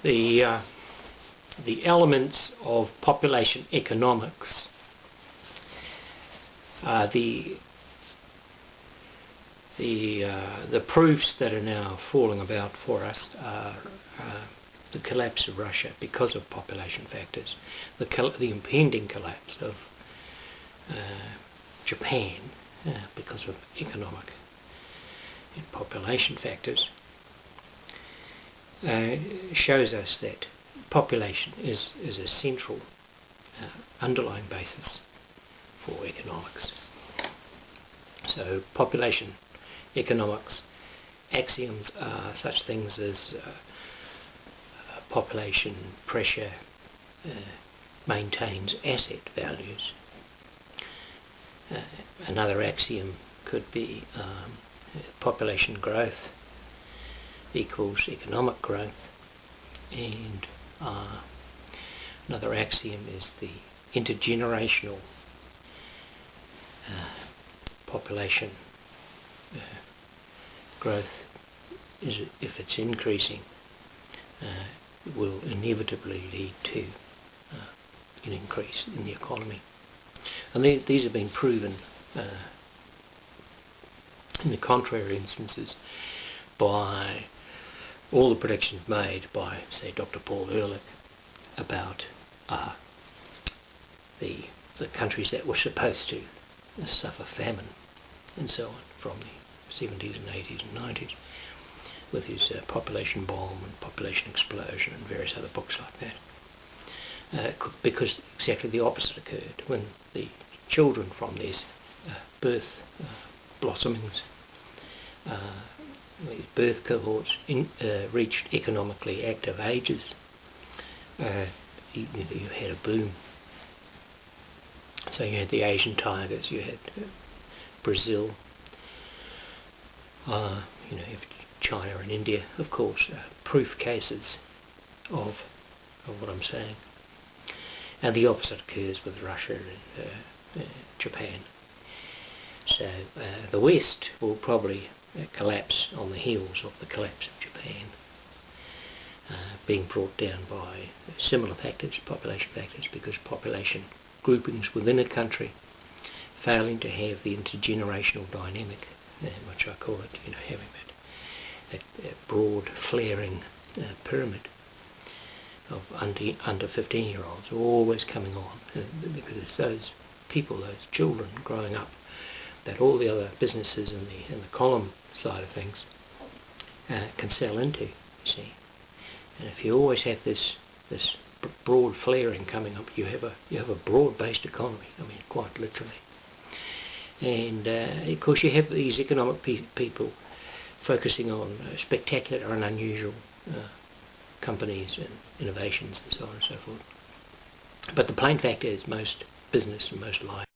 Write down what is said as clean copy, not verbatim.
the elements of population economics, the proofs that are now falling about for us are the collapse of Russia because of population factors, the impending collapse of Japan because of economic and population factors, shows us that population is a central underlying basis for economics. So population economics axioms are such things as population pressure maintains asset values. Another axiom could be population growth equals economic growth, and another axiom is the intergenerational population growth is, if it's increasing, will inevitably lead to an increase in the economy. And these have been proven in the contrary instances by all the predictions made by, say, Dr. Paul Ehrlich about the countries that were supposed to suffer famine and so on from the 70s and 80s and 90s, with his population bomb and population explosion and various other books like that. Because exactly the opposite occurred when the children from these birth blossomings, these birth cohorts reached economically active ages. You had a boom. So you had the Asian tigers, you had Brazil, you have China and India, of course, proof cases of what I'm saying. And the opposite occurs with Russia and Japan. So the West will probably collapse on the heels of the collapse of Japan, being brought down by similar factors, population factors, because population groupings within a country failing to have the intergenerational dynamic, which I call it, having that broad flaring pyramid of under 15-year-olds always coming on, because it's those people, those children growing up, that all the other businesses in the column side of things can sell into, you see. And if you always have this broad flaring coming up, you have a broad-based economy. I mean, quite literally. And of course, you have these economic people focusing on spectacular and unusual companies and innovations and so on and so forth. But the plain fact is, most business and most life